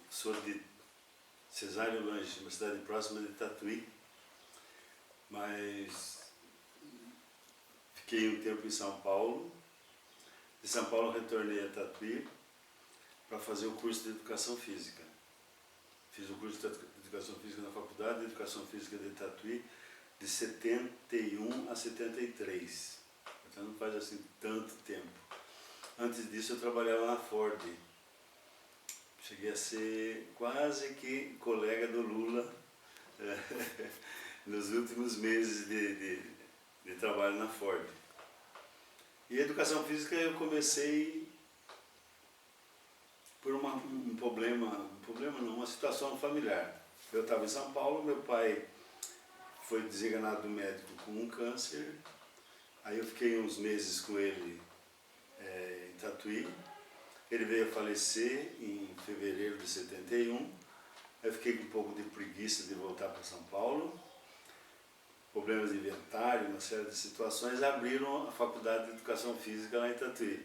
sou de Cesário Lange, uma cidade próxima de Tatuí, mas fiquei um tempo em São Paulo. De São Paulo retornei a Tatuí para fazer o curso de Educação Física. Fiz o curso de Educação Física na Faculdade de Educação Física de Tatuí de 71 a 73. Então não faz assim tanto tempo. Antes disso eu trabalhava na Ford. Cheguei a ser quase que colega do Lula nos últimos meses de trabalho na Ford. E a Educação Física eu comecei por uma situação familiar. Eu estava em São Paulo, meu pai foi designado médico com um câncer, aí eu fiquei uns meses com ele em Tatuí. Ele veio a falecer em fevereiro de 71, eu fiquei com um pouco de preguiça de voltar para São Paulo, problemas de inventário, uma série de situações, abriram a Faculdade de Educação Física lá em Tatuí,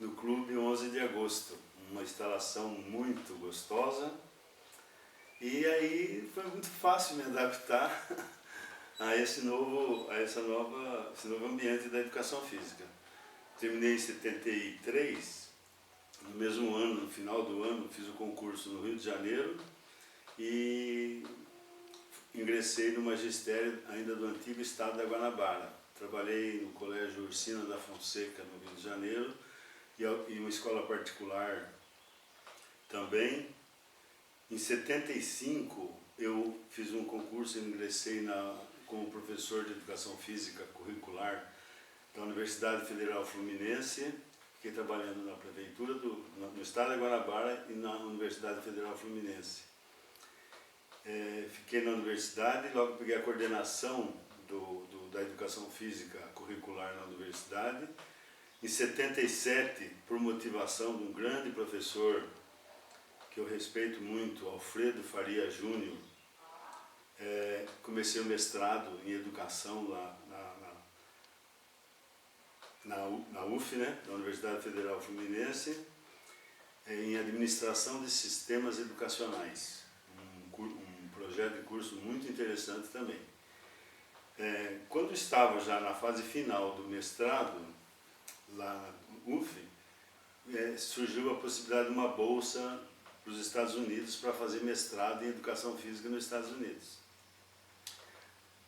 no Clube 11 de Agosto, uma instalação muito gostosa, e aí foi muito fácil me adaptar a esse novo ambiente da Educação Física. Terminei em 73, no mesmo ano, no final do ano, fiz o concurso no Rio de Janeiro e ingressei no magistério ainda do antigo estado da Guanabara. Trabalhei no Colégio Ursina da Fonseca, no Rio de Janeiro, e uma escola particular também. Em 75, eu fiz um concurso e ingressei como professor de Educação Física Curricular da Universidade Federal Fluminense. Fiquei trabalhando na prefeitura, no estado da Guanabara e na Universidade Federal Fluminense. Fiquei na universidade, logo peguei a coordenação da Educação Física Curricular na universidade. Em 77, por motivação de um grande professor que eu respeito muito, Alfredo Faria Júnior, comecei o mestrado em Educação lá na UF, né, na Universidade Federal Fluminense, em Administração de Sistemas Educacionais, um projeto de curso muito interessante também. Quando estava já na fase final do mestrado, lá na UF, surgiu a possibilidade de uma bolsa para os Estados Unidos para fazer mestrado em Educação Física nos Estados Unidos.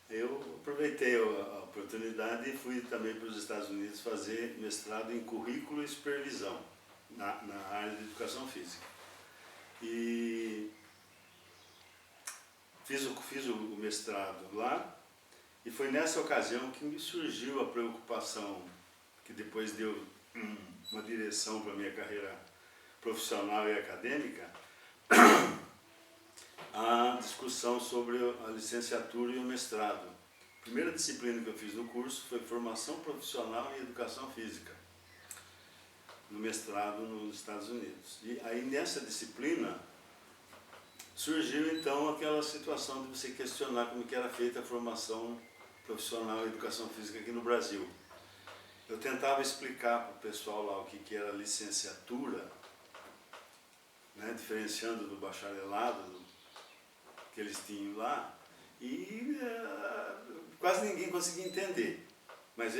Eu aproveitei a oportunidade e fui também para os Estados Unidos fazer mestrado em Currículo e Supervisão, na área de Educação Física. E fiz o mestrado lá, e foi nessa ocasião que me surgiu a preocupação, que depois deu uma direção para a minha carreira profissional e acadêmica, a discussão sobre a licenciatura e o mestrado. A primeira disciplina que eu fiz no curso foi Formação Profissional em Educação Física, no mestrado nos Estados Unidos. E aí nessa disciplina surgiu então aquela situação de você questionar como que era feita a formação profissional em Educação Física aqui no Brasil. Eu tentava explicar para o pessoal lá o que era licenciatura, né, diferenciando do bacharelado que eles tinham lá, e quase ninguém conseguia entender. Mas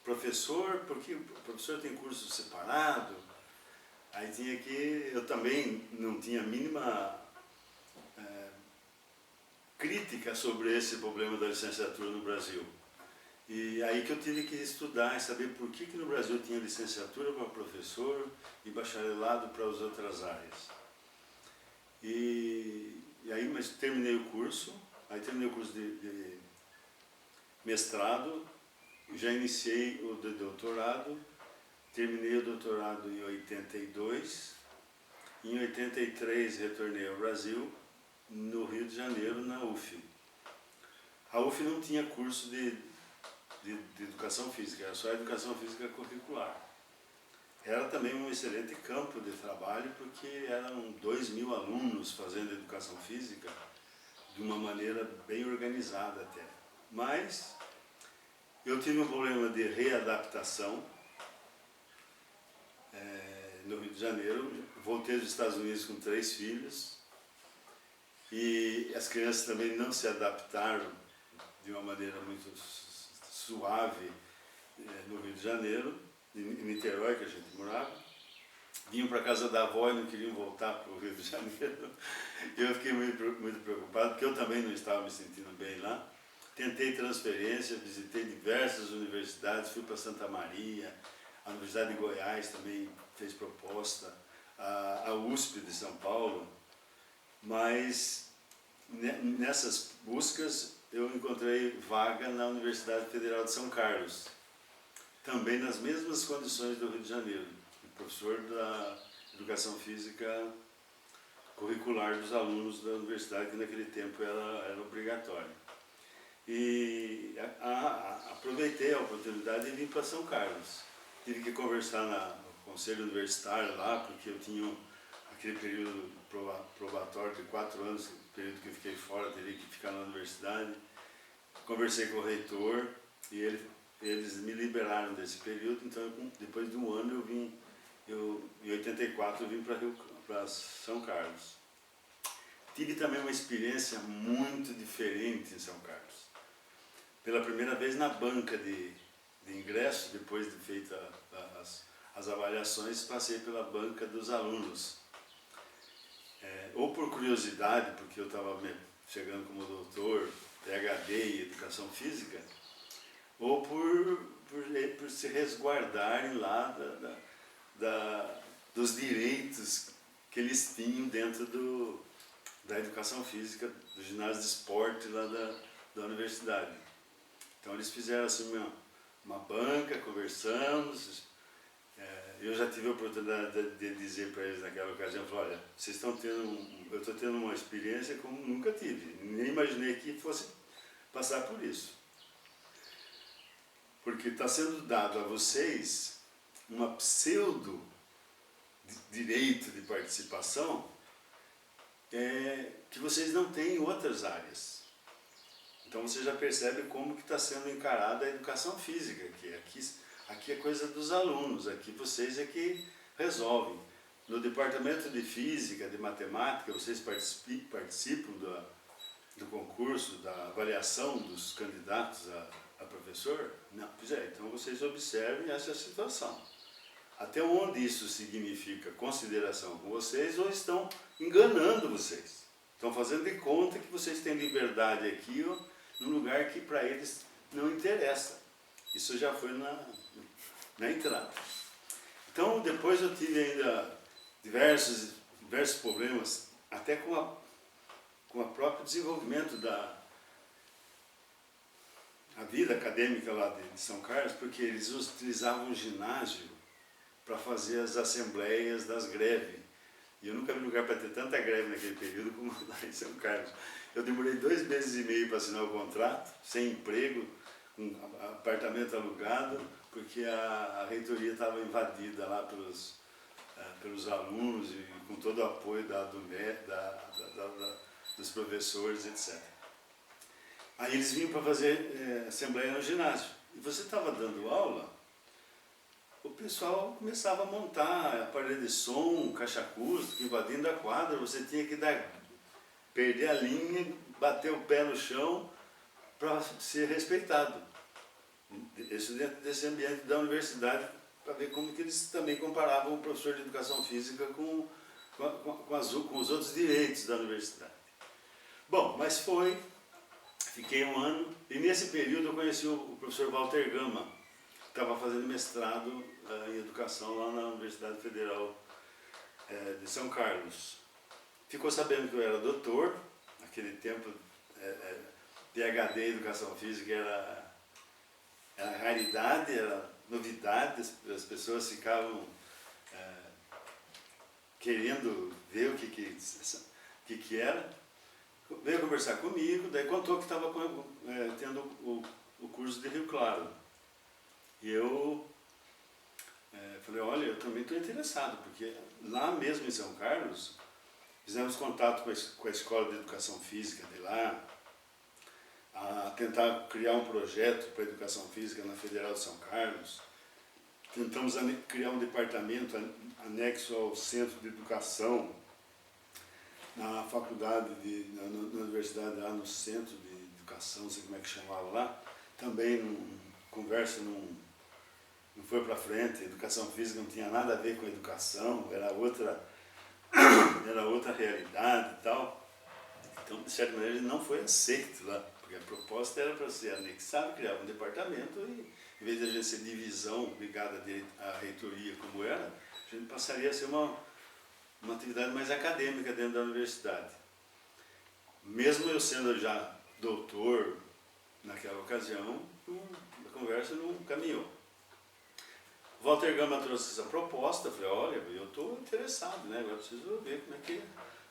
professor, porque o professor tem curso separado, aí tinha que... Eu também não tinha a mínima crítica sobre esse problema da licenciatura no Brasil. E aí que eu tive que estudar e saber por que no Brasil tinha licenciatura para professor e bacharelado para as outras áreas. E aí, mas terminei o curso de mestrado, já iniciei o de doutorado, terminei o doutorado em 82, em 83 retornei ao Brasil, no Rio de Janeiro, na UF. A UF não tinha curso de Educação Física, era só Educação Física Curricular. Era também um excelente campo de trabalho, porque eram 2.000 alunos fazendo Educação Física de uma maneira bem organizada até. Mas eu tive um problema de readaptação no Rio de Janeiro, voltei dos Estados Unidos com 3 filhos e as crianças também não se adaptaram de uma maneira muito suave no Rio de Janeiro, em Niterói, que a gente morava. Vinham para casa da avó e não queriam voltar para o Rio de Janeiro. Eu fiquei muito preocupado, porque eu também não estava me sentindo bem lá. Tentei transferência, visitei diversas universidades, fui para Santa Maria, a Universidade de Goiás também fez proposta, a USP de São Paulo, mas nessas buscas eu encontrei vaga na Universidade Federal de São Carlos, também nas mesmas condições do Rio de Janeiro, professor da Educação Física curricular dos alunos da universidade, que naquele tempo era obrigatório. E aproveitei a oportunidade e vim para São Carlos. Tive que conversar no conselho universitário lá, porque eu tinha aquele período probatório de 4 anos, período que eu fiquei fora, teria que ficar na universidade. Conversei com o reitor e eles me liberaram desse período, então depois de um ano em 84 eu vim para São Carlos. Tive também uma experiência muito diferente em São Carlos. Pela primeira vez na banca de ingresso, depois de feitas as avaliações, passei pela banca dos alunos. Ou por curiosidade, porque eu estava chegando como doutor, PhD em Educação Física, ou por se resguardarem lá dos direitos que eles tinham dentro da Educação Física, do ginásio de esporte lá da universidade. Então eles fizeram assim uma banca, conversamos. Eu já tive a oportunidade de dizer para eles naquela ocasião, olha, vocês estão eu estou tendo uma experiência como nunca tive, nem imaginei que fosse passar por isso. Porque está sendo dado a vocês uma pseudo direito de participação que vocês não têm em outras áreas. Então você já percebe como que está sendo encarada a educação física, que aqui é coisa dos alunos, aqui vocês é que resolvem. No departamento de física, de matemática, vocês participam do concurso, da avaliação dos candidatos a professor? Não, pois então vocês observem essa situação. Até onde isso significa consideração com vocês ou estão enganando vocês? Estão fazendo de conta que vocês têm liberdade aqui num lugar que para eles não interessa. Isso já foi na entrada. Então depois eu tive ainda diversos problemas, até com o próprio desenvolvimento da vida acadêmica lá de São Carlos, porque eles utilizavam o ginásio para fazer as assembleias das greves. E eu nunca vi lugar para ter tanta greve naquele período como lá em São Carlos. Eu demorei 2 meses e meio para assinar o contrato, sem emprego, com apartamento alugado, porque a reitoria estava invadida lá pelos alunos e com todo o apoio dos professores, etc. Aí eles vinham para fazer assembleia no ginásio. E você estava dando aula, o pessoal começava a montar aparelho de som, caixa acústica, invadindo a quadra. Você tinha que perder a linha, bater o pé no chão para ser respeitado. Isso dentro desse ambiente da universidade, para ver como que eles também comparavam o professor de educação física com os outros direitos da universidade. Bom, mas fiquei um ano, e nesse período eu conheci o professor Walter Gama, que estava fazendo mestrado em educação lá na Universidade Federal de São Carlos. Ficou sabendo que eu era doutor, naquele tempo PhD em Educação Física era raridade, era novidade, as pessoas ficavam querendo ver o que era. Veio conversar comigo, daí contou que estava tendo o curso de Rio Claro. E eu falei, olha, eu também estou interessado, porque lá mesmo em São Carlos, fizemos contato com a Escola de Educação Física de lá, a tentar criar um projeto para a Educação Física na Federal de São Carlos. tentamos criar um departamento anexo ao Centro de Educação, na faculdade, na universidade, lá no Centro de Educação, não sei como é que chamava lá, também conversa não foi para frente, a educação física não tinha nada a ver com a educação, era outra realidade e tal. Então, de certa maneira, ele não foi aceito lá, porque a proposta era para ser anexado, criar um departamento e, em vez de a gente ser divisão ligada à reitoria como era, a gente passaria a ser uma atividade mais acadêmica dentro da universidade. Mesmo eu sendo já doutor naquela ocasião, a conversa não caminhou. Walter Gama trouxe essa proposta, falei, olha, eu estou interessado, né? Agora preciso ver como é que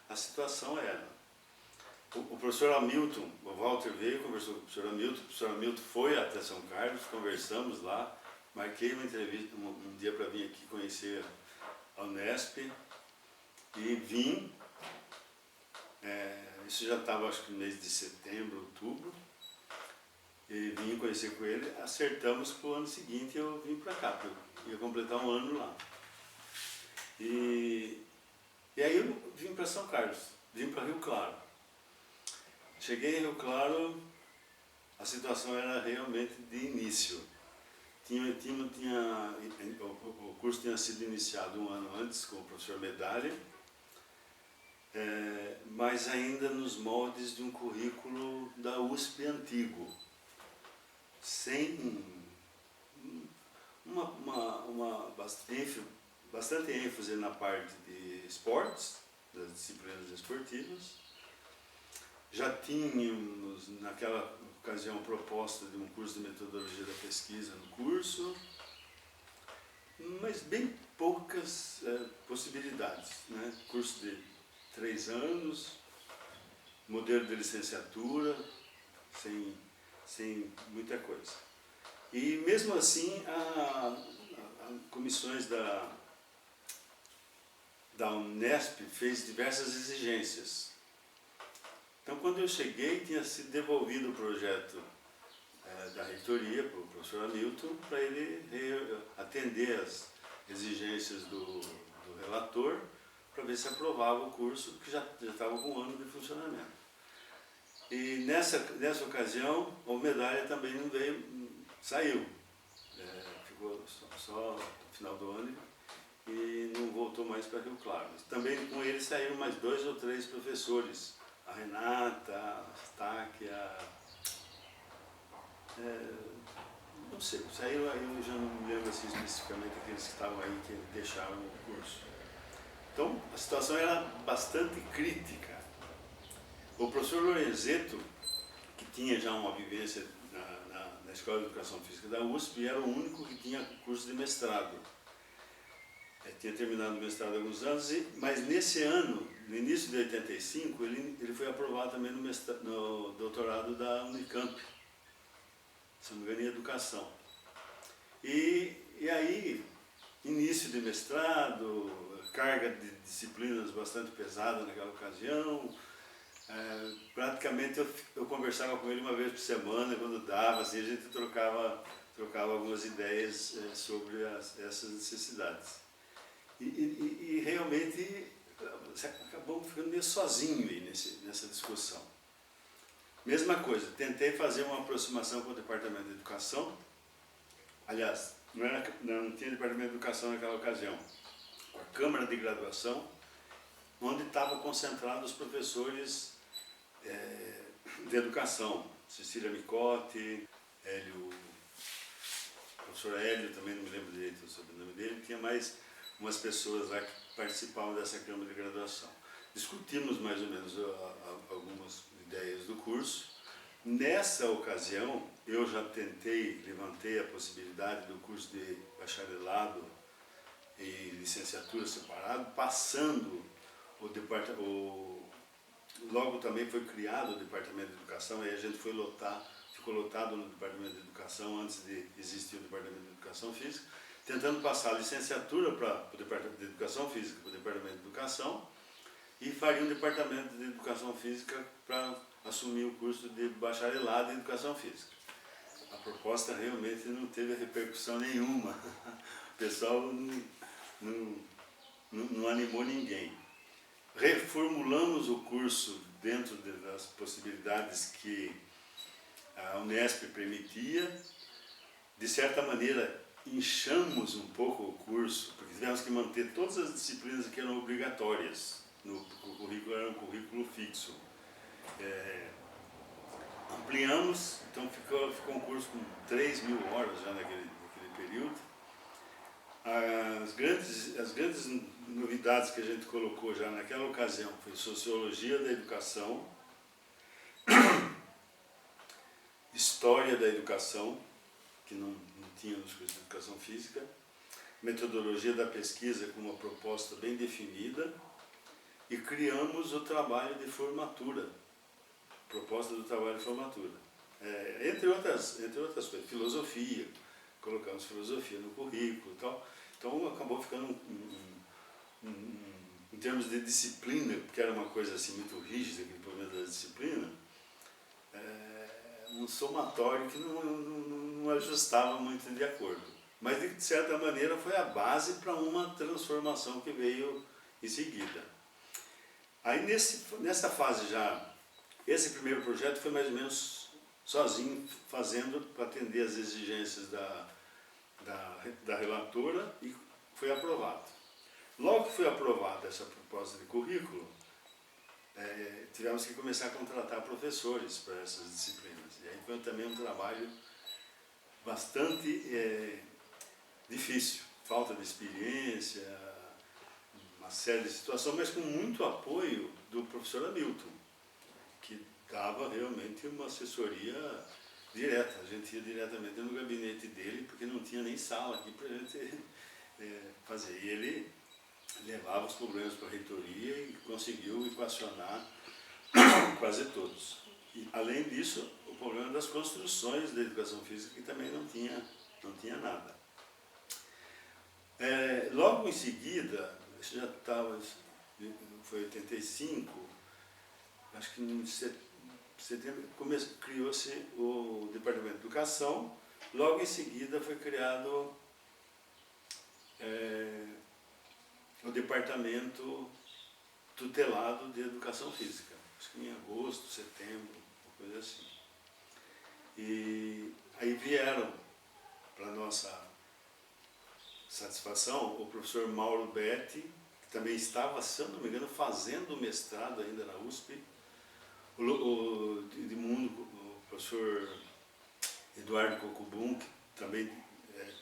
a situação era. O professor Hamilton, o Walter veio, conversou com o professor Hamilton foi até São Carlos, conversamos lá, marquei uma entrevista, um dia para vir aqui conhecer a Unesp, e vim, isso já estava acho que no mês de setembro, outubro, e vim conhecer com ele, acertamos para o ano seguinte eu vim para cá, porque eu ia completar um ano lá. E aí eu vim para São Carlos, vim para Rio Claro. Cheguei em Rio Claro, a situação era realmente de início. O curso tinha sido iniciado um ano antes com o professor Medalha, mas ainda nos moldes de um currículo da USP antigo, sem bastante ênfase na parte de esportes, das disciplinas esportivas. Já tínhamos, naquela ocasião, proposta de um curso de metodologia da pesquisa no curso, mas bem poucas possibilidades, né? Curso de 3 anos, modelo de licenciatura, sem muita coisa. E mesmo assim, comissões da Unesp fez diversas exigências. Então, quando eu cheguei, tinha sido devolvido o projeto da reitoria para o professor Hamilton, para ele atender as exigências do relator, para ver se aprovava o curso, que já estava com um ano de funcionamento. E nessa ocasião, o Medalha também não veio, saiu, ficou só no final do ano e não voltou mais para Rio Claro. Também com ele saíram mais 2 ou 3 professores, a Renata, a Stáquia, não sei, saíram aí, eu já não me lembro assim, especificamente aqueles que estavam aí, que deixaram o curso. Então, a situação era bastante crítica. O professor Lorenzetto, que tinha já uma vivência na Escola de Educação Física da USP, era o único que tinha curso de mestrado. Tinha terminado o mestrado há alguns anos, mas nesse ano, no início de 85, ele foi aprovado também no doutorado da Unicamp, se não me engano, em Educação. E aí, início de mestrado, carga de disciplinas bastante pesada naquela ocasião. Praticamente eu conversava com ele uma vez por semana, quando dava, assim, a gente trocava algumas ideias sobre essas necessidades. E realmente você acabou ficando meio sozinho aí nessa discussão. Mesma coisa, tentei fazer uma aproximação com o Departamento de Educação. Aliás, não tinha Departamento de Educação naquela ocasião. Com a Câmara de Graduação, onde estavam concentrados os professores de educação. Cecília Micotti, professor Hélio, também não me lembro direito sobre o sobrenome dele, tinha mais umas pessoas lá que participavam dessa Câmara de Graduação. Discutimos mais ou menos algumas ideias do curso. Nessa ocasião, eu já levantei a possibilidade do curso de bacharelado e licenciatura separado, passando logo também foi criado o Departamento de Educação, aí a gente ficou lotado no Departamento de Educação antes de existir o Departamento de Educação Física, tentando passar a licenciatura para o Departamento de Educação Física, para o Departamento de Educação, e faria um Departamento de Educação Física para assumir o curso de bacharelado em Educação Física. A proposta realmente não teve repercussão nenhuma, O pessoal não animou ninguém. Reformulamos o curso dentro das possibilidades que a Unesp permitia. De certa maneira, inchamos um pouco o curso, porque tivemos que manter todas as disciplinas que eram obrigatórias. No currículo era um currículo fixo. Ampliamos, então ficou um curso com 3.000 horas já naquele período. As grandes novidades que a gente colocou já naquela ocasião foi Sociologia da Educação, História da Educação, que não tinha nos cursos de Educação Física, Metodologia da Pesquisa com uma proposta bem definida, e criamos o trabalho de formatura, proposta do trabalho de formatura. Entre outras coisas, filosofia, colocamos filosofia no currículo e tal. Então acabou ficando, em termos de disciplina, porque era uma coisa assim muito rígida, aquele problema da disciplina, um somatório que não ajustava muito de acordo. Mas de certa maneira foi a base para uma transformação que veio em seguida. Aí nessa fase já, esse primeiro projeto foi mais ou menos sozinho, fazendo para atender as exigências da relatora, e foi aprovado. Logo que foi aprovada essa proposta de currículo, tivemos que começar a contratar professores para essas disciplinas. E aí foi também um trabalho bastante difícil, falta de experiência, uma série de situações, mas com muito apoio do professor Hamilton, que dava realmente uma assessoria direta. A gente ia diretamente no gabinete dele, porque não tinha nem sala aqui para a gente fazer. E ele levava os problemas para a reitoria e conseguiu equacionar quase todos. E, além disso, o problema das construções da educação física, que também não tinha nada. Logo em seguida, isso já estava, foi 85, acho que em setembro criou-se o Departamento de Educação. Logo em seguida foi criado o Departamento Tutelado de Educação Física, acho que em agosto, setembro, uma coisa assim. E aí vieram, para nossa satisfação, o professor Mauro Betti, que também estava, se eu não me engano, fazendo mestrado ainda na USP, o professor Eduardo Cocubum, que também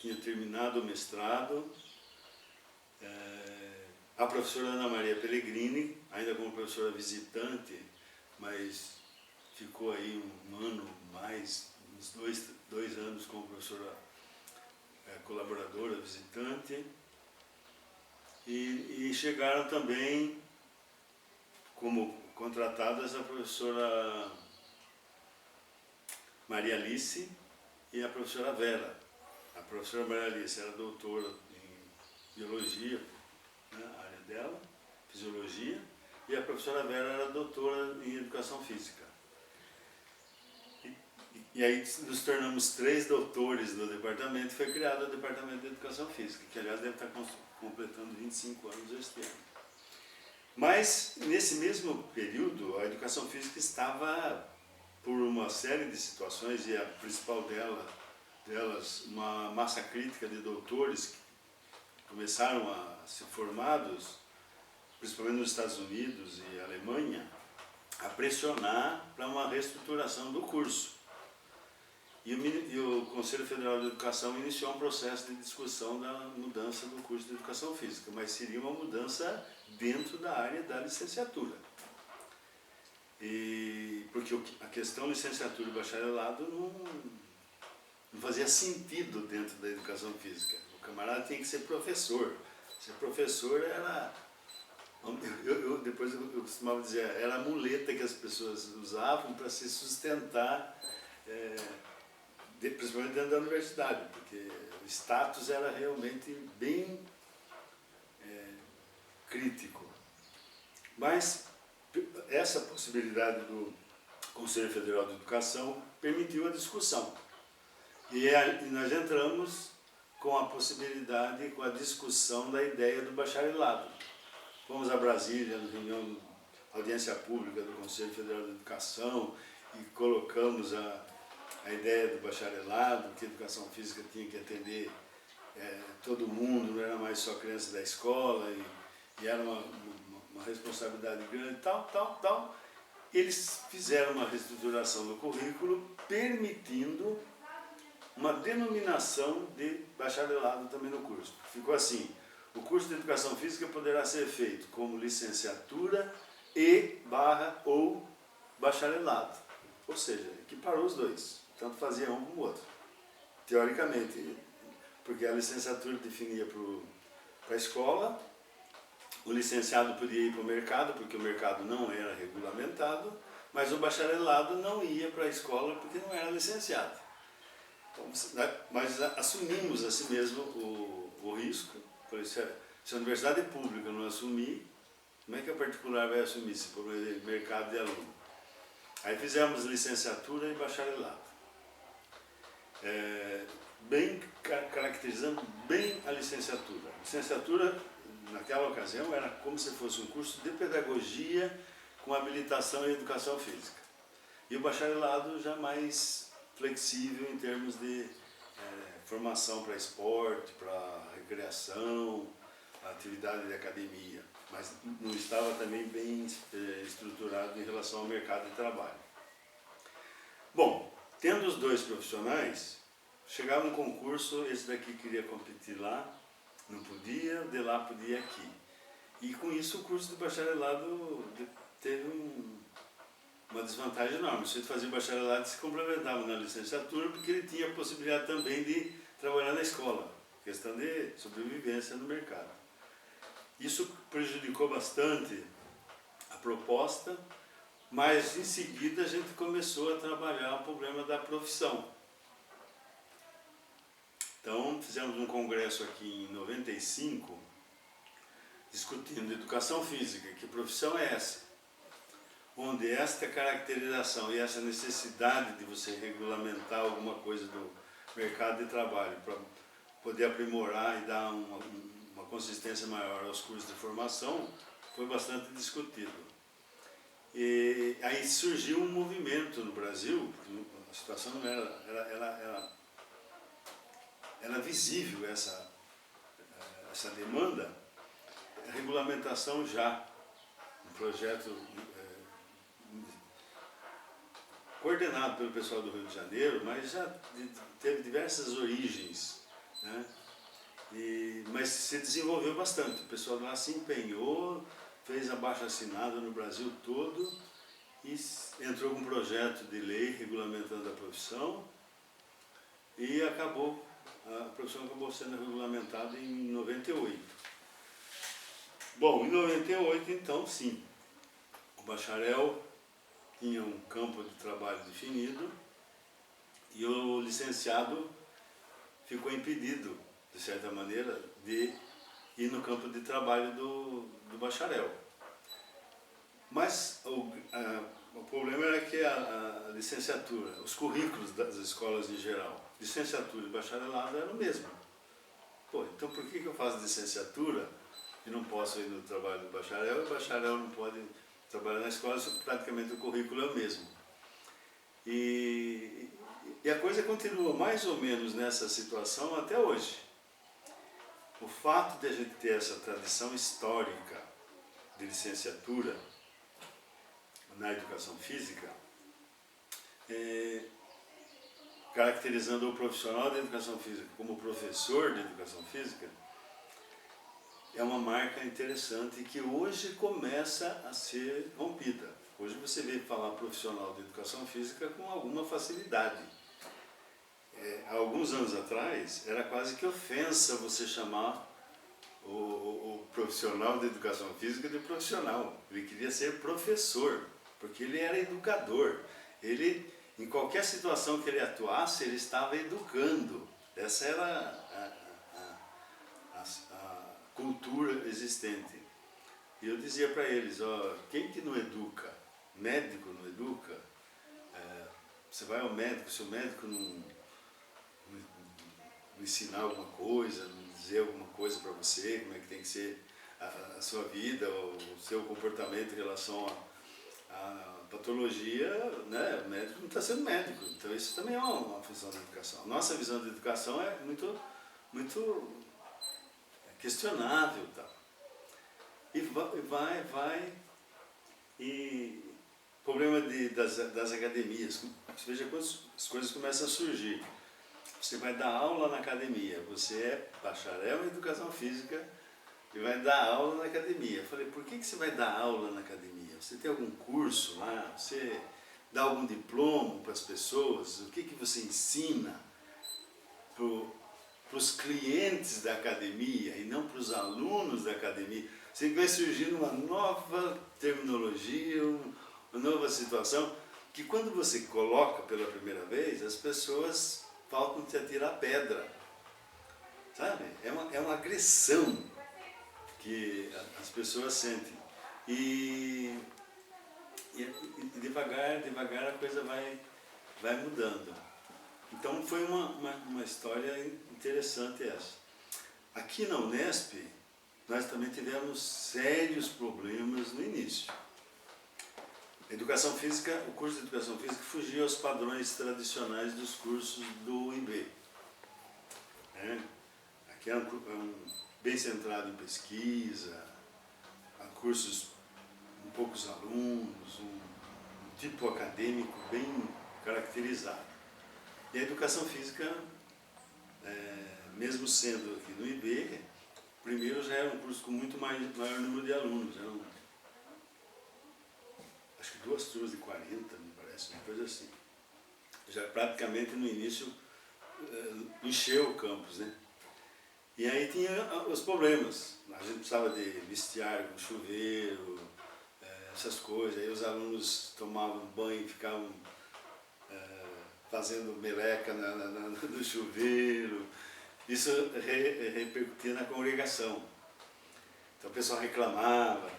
tinha terminado o mestrado, a professora Ana Maria Pellegrini, ainda como professora visitante, mas ficou aí um ano mais, uns dois anos como professora colaboradora, visitante, e chegaram também como contratadas a professora Maria Alice e a professora Vera. A professora Maria Alice era doutora em biologia, né, a área dela, fisiologia, e a professora Vera era doutora em educação física. E aí nos tornamos 3 doutores do departamento, e foi criado o Departamento de Educação Física, que aliás deve estar completando 25 anos este ano. Mas nesse mesmo período a educação física estava, por uma série de situações, e a principal delas, uma massa crítica de doutores que começaram a ser formados, principalmente nos Estados Unidos e Alemanha, a pressionar para uma reestruturação do curso. E o Conselho Federal de Educação iniciou um processo de discussão da mudança do curso de Educação Física, mas seria uma mudança dentro da área da licenciatura. Porque a questão licenciatura e bacharelado não fazia sentido dentro da educação física. O camarada tinha que ser professor. Ser professor era... Depois eu costumava dizer, era a muleta que as pessoas usavam para se sustentar, principalmente dentro da universidade, porque o status era realmente bem crítico. Mas essa possibilidade do Conselho Federal de Educação permitiu a discussão. E nós entramos com a possibilidade, com a discussão da ideia do bacharelado. Fomos a Brasília, na reunião, audiência pública do Conselho Federal de Educação, e colocamos a ideia do bacharelado, que a educação física tinha que atender todo mundo, não era mais só criança da escola, e era uma responsabilidade grande, tal. Eles fizeram uma reestruturação do currículo, permitindo uma denominação de bacharelado também no curso. Ficou assim: o curso de Educação Física poderá ser feito como licenciatura ou bacharelado. Ou seja, equiparou os dois, tanto fazia um como o outro. Teoricamente, porque a licenciatura definia para a escola, o licenciado podia ir para o mercado, porque o mercado não era regulamentado, mas o bacharelado não ia para a escola porque não era licenciado. Então, mas assumimos assim mesmo o risco. Se a universidade pública não assumir, como é que a particular vai assumir se for mercado de aluno? Aí fizemos licenciatura e bacharelado. Caracterizando bem a licenciatura. A licenciatura, naquela ocasião, era como se fosse um curso de pedagogia com habilitação em educação física. E o bacharelado já mais flexível em termos de formação para esporte, para recreação, atividade de academia, mas não estava também bem estruturado em relação ao mercado de trabalho. Bom, tendo os dois profissionais, chegava um concurso, esse daqui queria competir lá, não podia, de lá podia aqui. E com isso o curso de bacharelado teve uma desvantagem enorme. O sujeito fazia o bacharelado e se complementava na licenciatura, porque ele tinha a possibilidade também de trabalhar na escola, questão de sobrevivência no mercado. Isso prejudicou bastante a proposta, mas em seguida a gente começou a trabalhar o problema da profissão. Então fizemos um congresso aqui em 95, discutindo educação física, que profissão é essa? Onde esta caracterização e essa necessidade de você regulamentar alguma coisa do mercado de trabalho para poder aprimorar e dar uma consistência maior aos cursos de formação foi bastante discutido. E aí surgiu um movimento no Brasil, a situação não era visível essa demanda, a regulamentação já, um projeto coordenado pelo pessoal do Rio de Janeiro, mas já teve diversas origens, né? Mas se desenvolveu bastante, o pessoal lá se empenhou, fez abaixo-assinado no Brasil todo e entrou com um projeto de lei regulamentando a profissão e a profissão acabou sendo regulamentada em 98. Bom, em 98 então sim, o bacharel tinha um campo de trabalho definido e o licenciado ficou impedido, de certa maneira, de ir no campo de trabalho do bacharel. Mas o problema era que a licenciatura, os currículos das escolas em geral, licenciatura e bacharelado eram o mesmo. Pô, então por que eu faço licenciatura e não posso ir no trabalho do bacharel, e o bacharel não pode trabalhar na escola, praticamente o currículo é o mesmo. E a coisa continua mais ou menos nessa situação até hoje. O fato de a gente ter essa tradição histórica de licenciatura na educação física, caracterizando o profissional de educação física como professor de educação física, é uma marca interessante que hoje começa a ser rompida. Hoje você vê falar profissional de educação física com alguma facilidade. Há alguns anos atrás, era quase que ofensa você chamar o profissional de educação física de profissional. Ele queria ser professor, porque ele era educador. Ele, em qualquer situação que ele atuasse, ele estava educando. Essa era a cultura existente. E eu dizia para eles, quem que não educa? Médico não educa? Você vai ao médico, se o médico não ensinar alguma coisa, dizer alguma coisa para você, como é que tem que ser a sua vida, o seu comportamento em relação a patologia, né? O médico não está sendo médico, então isso também é uma função da educação. A nossa visão da educação é muito questionável, tá? E e problema das academias. Você veja quando as coisas começam a surgir. Você vai dar aula na academia, você é bacharel em educação física e vai dar aula na academia. Eu falei, por que você vai dar aula na academia? Você tem algum curso lá? Você dá algum diploma para as pessoas? O que você ensina para os clientes da academia e não para os alunos da academia? Você vai surgindo uma nova terminologia, uma nova situação, que quando você coloca pela primeira vez, as pessoas faltam te atirar pedra. Sabe? É uma agressão que as pessoas sentem. E devagar a coisa vai mudando. Então foi uma história interessante essa. Aqui na Unesp, nós também tivemos sérios problemas no início. Educação física, o curso de Educação Física fugia aos padrões tradicionais dos cursos do IB. Aqui é bem centrado em pesquisa, cursos com poucos alunos, um tipo acadêmico bem caracterizado. E a Educação Física, mesmo sendo aqui no IB, primeiro já era um curso com muito maior número de alunos, eram acho que 2 turmas de 40, me parece, uma coisa assim. Já praticamente no início encheu o campus, né? E aí tinha os problemas, a gente precisava de vestiário, chuveiro, essas coisas, aí os alunos tomavam banho e ficavam fazendo meleca no chuveiro, isso repercutia na congregação. Então o pessoal reclamava,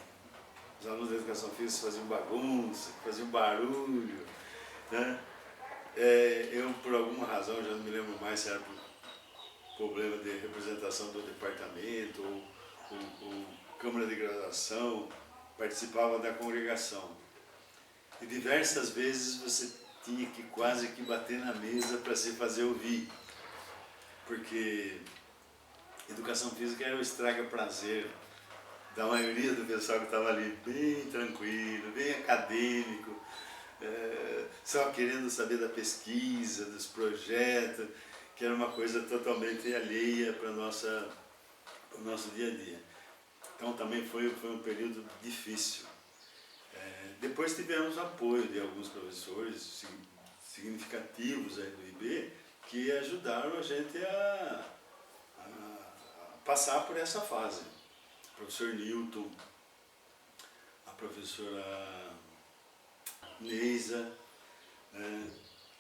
os alunos da educação física faziam bagunça, faziam barulho, né? Eu, por alguma razão, já não me lembro mais se era por problema de representação do departamento ou Câmara de Graduação, participava da congregação. E diversas vezes você tinha que quase que bater na mesa para se fazer ouvir, porque educação física era o estraga-prazer da maioria do pessoal que estava ali, bem tranquilo, bem acadêmico, só querendo saber da pesquisa, dos projetos, que era uma coisa totalmente alheia para o nosso dia a dia. Então também foi um período difícil. Depois tivemos apoio de alguns professores significativos aí do IB que ajudaram a gente a passar por essa fase. O professor Newton, a professora Neisa,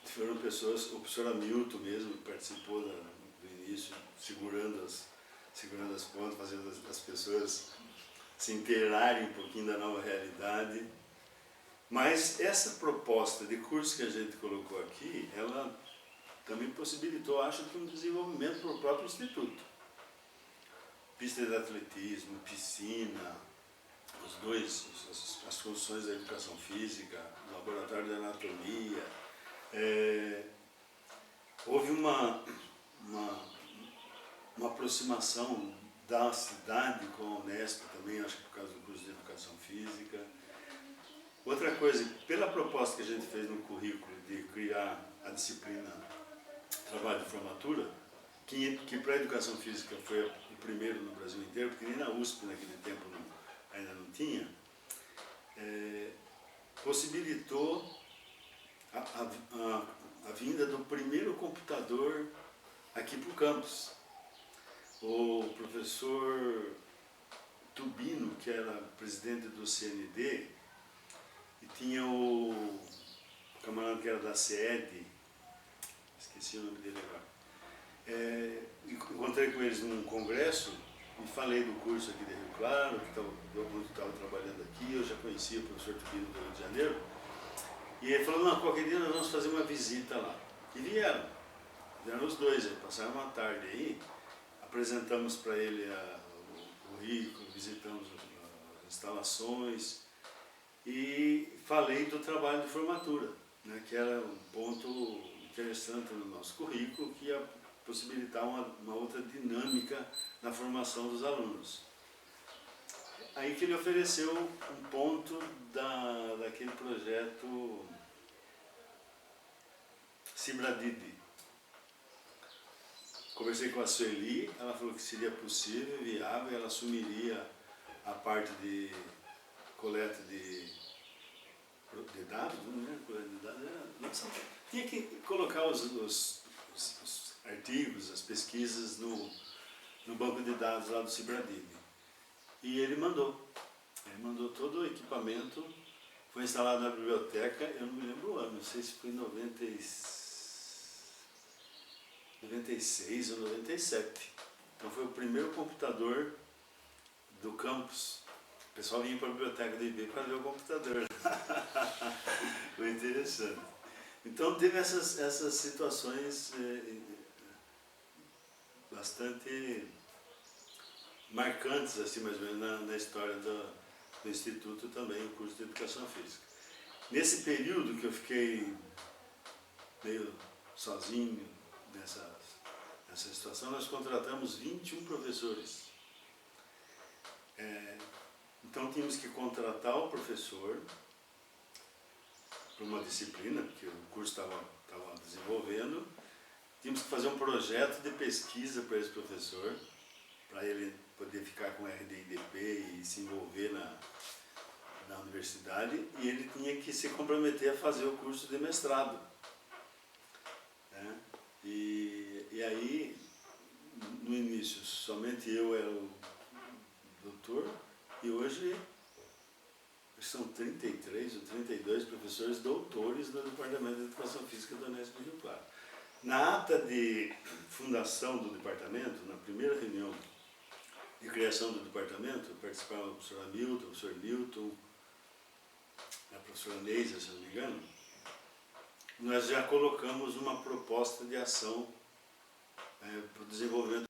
foram pessoas, o professor Hamilton mesmo participou do início, segurando as pontas, fazendo as pessoas se inteirarem um pouquinho da nova realidade. Mas essa proposta de curso que a gente colocou aqui, ela também possibilitou, acho que, um desenvolvimento para o próprio Instituto. Pista de atletismo, piscina, as funções da educação física, laboratório de anatomia. Houve uma aproximação da cidade com a Unesp também, acho que por causa do curso de educação física. Outra coisa, pela proposta que a gente fez no currículo de criar a disciplina trabalho de formatura, que para a educação física foi o primeiro no Brasil inteiro, porque nem na USP naquele tempo ainda não tinha, possibilitou a vinda do primeiro computador aqui para o campus. O professor Tubino, que era presidente do CND, e tinha o camarada que era da SED, esqueci o nome dele agora. Encontrei com eles num congresso e falei do curso aqui de Rio Claro, que eu estava trabalhando aqui, eu já conhecia o professor Tubino do Rio de Janeiro, e ele falou, não, qualquer dia nós vamos fazer uma visita lá. E vieram. Vieram os dois, aí passaram uma tarde aí, apresentamos para ele o currículo, visitamos as instalações e falei do trabalho de formatura, né, que era um ponto interessante no nosso currículo, que ia possibilitar uma outra dinâmica na formação dos alunos. Aí que ele ofereceu um ponto daquele projeto Cibradidi. Conversei com a Sueli, ela falou que seria possível, viável, ela assumiria a parte de coleta de dados, né? Coleta de dados, tinha que colocar os artigos, as pesquisas no banco de dados lá do Cibradidi. E ele mandou todo o equipamento, foi instalado na biblioteca, eu não me lembro o ano, não sei se foi em 96 ou 97. Então foi o primeiro computador do campus. O pessoal vinha para a biblioteca do IB para ver o computador. Foi interessante. Então teve essas situações bastante marcantes, assim, mais ou menos, na história do Instituto também, o curso de Educação Física. Nesse período que eu fiquei meio sozinho nessa situação, nós contratamos 21 professores. Então tínhamos que contratar o professor para uma disciplina, porque o curso estava desenvolvendo, tínhamos que fazer um projeto de pesquisa para esse professor, para ele poder ficar com RD&DP e se envolver na universidade, e ele tinha que se comprometer a fazer o curso de mestrado. Né? E aí, no início, somente eu era o doutor, e hoje são 33 ou 32 professores doutores no Departamento de Educação Física da Unesp de Rio Claro. Na ata de fundação do departamento, na primeira reunião de criação do departamento, participaram o professor Hamilton, o professor Newton, a professora Neisa, se não me engano, nós já colocamos uma proposta de ação para o desenvolvimento.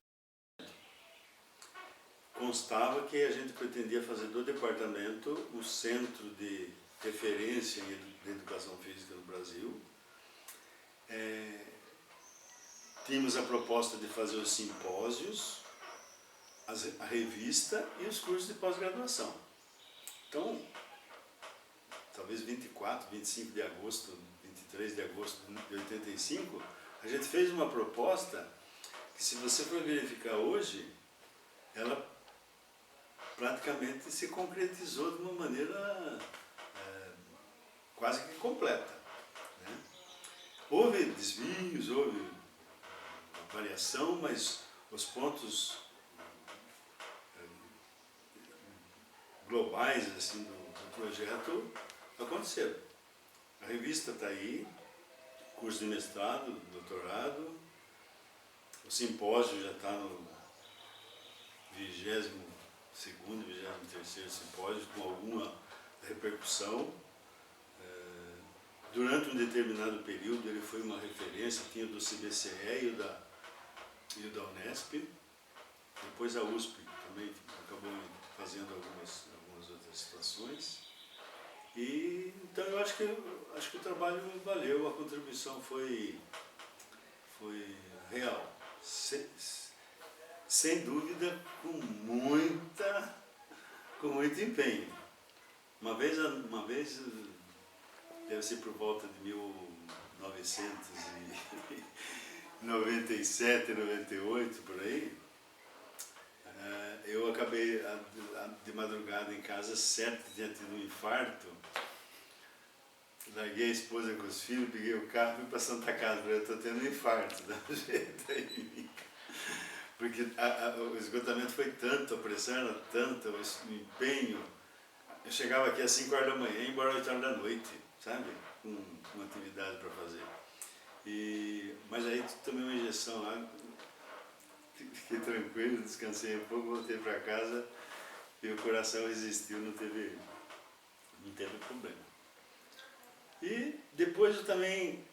Constava que a gente pretendia fazer do departamento o centro de referência de educação física no Brasil. Tínhamos a proposta de fazer os simpósios, a revista e os cursos de pós-graduação. Então, talvez 24, 25 de agosto, 23 de agosto de 85, a gente fez uma proposta que, se você for verificar hoje, ela praticamente se concretizou de uma maneira quase que completa. Né? Houve desvios, houve variação, mas os pontos globais assim, do projeto aconteceram. A revista está aí, curso de mestrado, doutorado, o simpósio já está no 22º, 23º simpósio, com alguma repercussão. Durante um determinado período ele foi uma referência, tinha do CBCE e o da Unesp, depois a USP também acabou fazendo algumas outras situações. E então eu acho que o trabalho valeu, a contribuição foi real, sem dúvida, com muito empenho. Uma vez, deve ser por volta de 1997, 98, por aí, eu acabei de madrugada em casa, certo que tinha tido um infarto. Larguei a esposa com os filhos, peguei o carro e fui para Santa Casa. Eu estou tendo um infarto, dá um jeito aí em mim. Porque o esgotamento foi tanto, a pressão era tanta, o empenho. Eu chegava aqui às 5 horas da manhã e ia embora às 8 horas da noite, sabe? Com uma atividade para fazer. Mas aí tomei uma injeção lá, fiquei tranquilo, descansei um pouco, voltei para casa e o coração resistiu, não teve problema. E depois eu também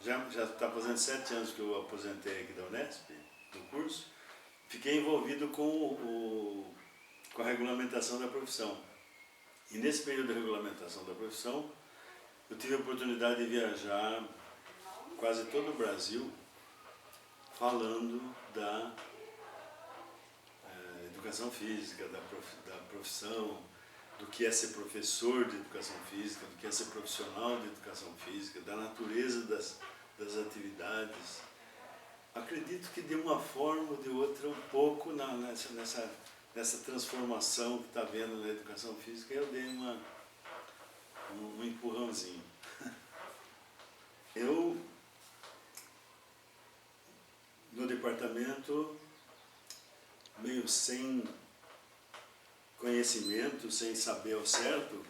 já está fazendo 7 anos que eu aposentei aqui da Unesp, do curso, fiquei envolvido com a regulamentação da profissão. E nesse período de regulamentação da profissão, eu tive a oportunidade de viajar quase todo o Brasil falando da educação física, da profissão, do que é ser professor de educação física, do que é ser profissional de educação física, da natureza das atividades. Acredito que de uma forma ou de outra, um pouco nessa transformação que está havendo na educação física, eu dei um empurrãozinho. Eu, no departamento, meio sem conhecimento, sem saber ao certo,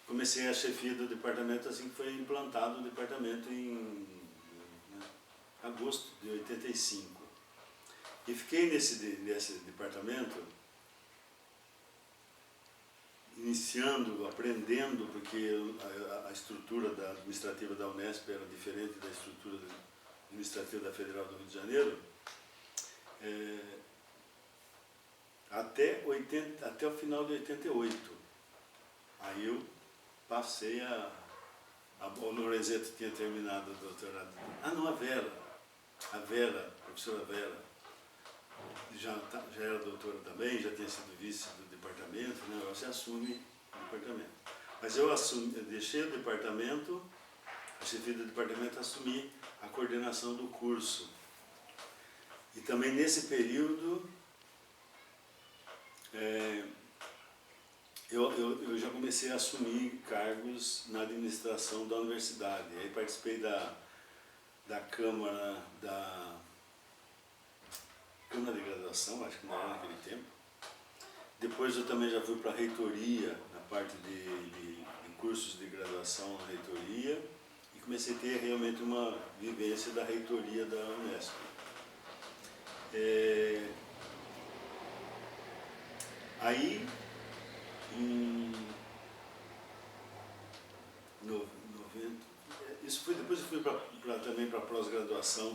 comecei a chefia do departamento assim que foi implantado o departamento em agosto de 85. E fiquei nesse departamento iniciando, aprendendo, porque a estrutura administrativa da Unesp era diferente da estrutura administrativa da Federal do Rio de Janeiro, até o final de 88. Aí eu passei o Lorenzeto tinha terminado o doutorado. Não, a Vera, a professora Vera, já era doutora também, já tinha sido vice do departamento, né? Você assume o departamento. Mas eu deixei o departamento, a chefia do departamento, assumi a coordenação do curso. E também nesse período, eu já comecei a assumir cargos na administração da universidade. Aí participei da Câmara de Graduação, acho que não era naquele tempo. Depois eu também já fui para a reitoria, na parte de cursos de graduação na reitoria, e comecei a ter realmente uma vivência da reitoria da Unesp. Aí, em 90, depois eu fui também para a pós-graduação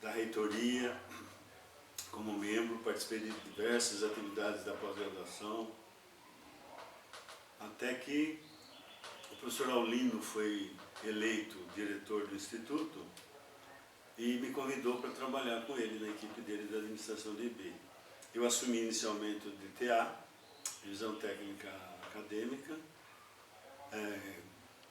da reitoria, como membro, participei de diversas atividades da pós-graduação, até que o professor Aulino foi eleito diretor do Instituto e me convidou para trabalhar com ele na equipe dele da administração de IB. Eu assumi inicialmente o DTA, Divisão Técnica Acadêmica,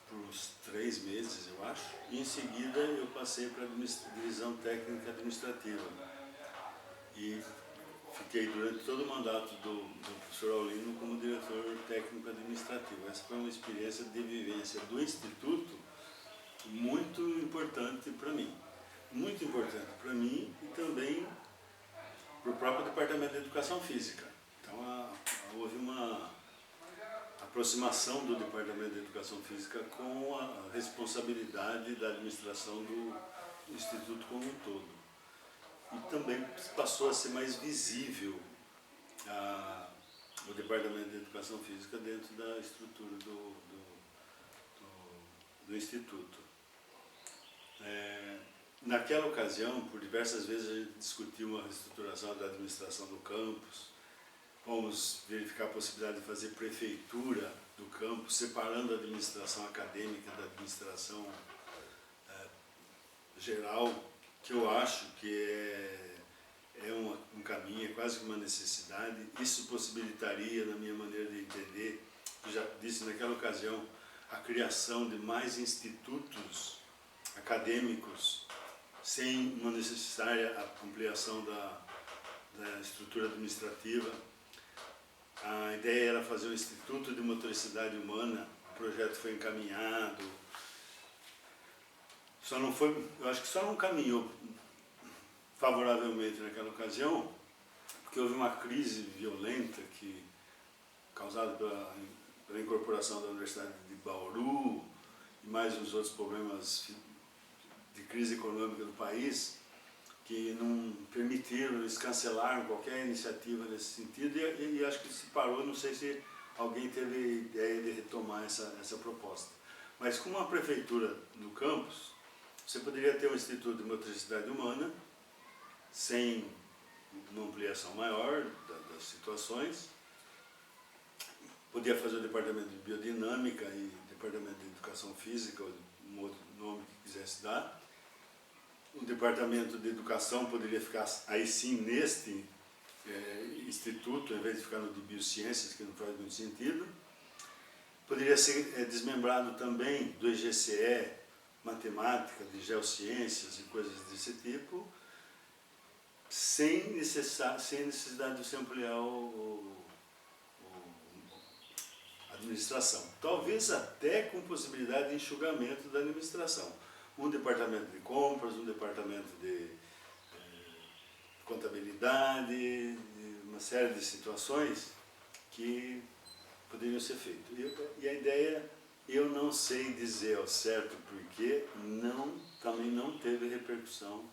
por uns 3 meses, eu acho, e em seguida eu passei para a Divisão Técnica Administrativa. E fiquei durante todo o mandato do professor Aulino como diretor técnico administrativo. Essa foi uma experiência de vivência do Instituto muito importante para mim. Muito importante para mim e também para o próprio Departamento de Educação Física. Então houve uma aproximação do Departamento de Educação Física com a responsabilidade da administração do Instituto como um todo. E também passou a ser mais visível o Departamento de Educação Física dentro da estrutura do Instituto. Naquela ocasião, por diversas vezes, a gente discutiu uma reestruturação da administração do campus. Fomos verificar a possibilidade de fazer prefeitura do campus, separando a administração acadêmica da administração geral, que eu acho que é um caminho, é quase que uma necessidade. Isso possibilitaria, na minha maneira de entender, eu já disse naquela ocasião, a criação de mais institutos acadêmicos sem uma necessária ampliação da estrutura administrativa. A ideia era fazer um Instituto de Motricidade Humana, o projeto foi encaminhado, eu acho que só não caminhou favoravelmente naquela ocasião, porque houve uma crise violenta causada pela incorporação da Universidade de Bauru e mais uns outros problemas de crise econômica do país, que não permitiram, eles cancelaram qualquer iniciativa nesse sentido e acho que se parou, não sei se alguém teve ideia de retomar essa proposta. Mas com a prefeitura do campus, Você poderia ter um Instituto de Motricidade Humana, sem uma ampliação maior das situações. Podia fazer o departamento de biodinâmica e departamento de educação física, ou um outro nome que quisesse dar. O departamento de educação poderia ficar aí sim neste instituto, em vez de ficar no de biociências, que não faz muito sentido. Poderia ser desmembrado também do IGCE, matemática, de geociências e coisas desse tipo, sem necessidade de se ampliar a administração. Talvez até com possibilidade de enxugamento da administração. Um departamento de compras, um departamento de contabilidade, uma série de situações que poderiam ser feitas. E a ideia, eu não sei dizer ao certo porque também não teve repercussão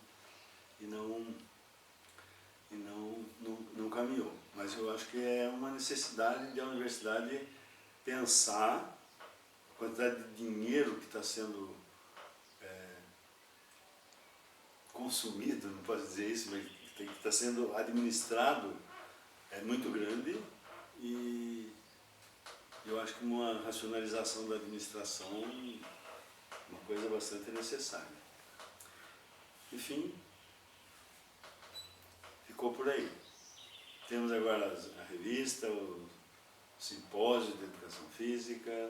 e não caminhou. Mas eu acho que é uma necessidade de a universidade pensar a quantidade de dinheiro que está sendo consumido, não posso dizer isso, mas que está sendo administrado é muito grande, e eu acho que uma racionalização da administração é uma coisa bastante necessária. Enfim, ficou por aí. Temos agora a revista, o simpósio de educação física,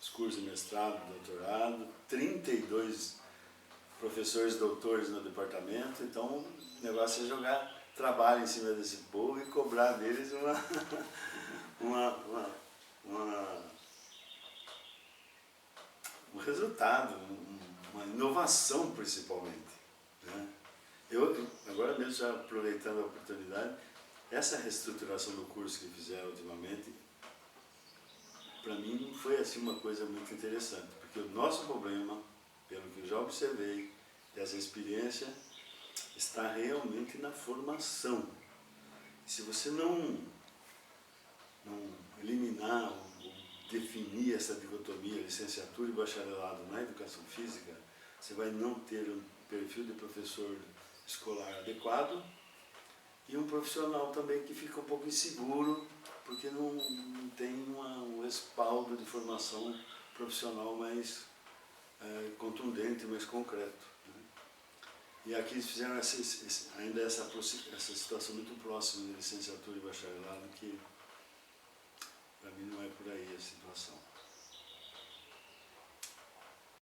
os cursos de mestrado, doutorado, 32 professores doutores no departamento. Então o negócio é jogar trabalho em cima desse povo e cobrar deles um resultado, uma inovação principalmente, né? Agora mesmo, já aproveitando a oportunidade, essa reestruturação do curso que fizeram ultimamente, para mim foi assim uma coisa muito interessante, porque o nosso problema, pelo que eu já observei dessa experiência, está realmente na formação. Se você não eliminar ou definir essa dicotomia, licenciatura e bacharelado na educação física, você vai não ter um perfil de professor escolar adequado e um profissional também que fica um pouco inseguro, porque não tem um respaldo de formação profissional mais contundente, mais concreto, né? E aqui eles fizeram ainda essa situação muito próxima de licenciatura e bacharelado, que para mim não é por aí a situação.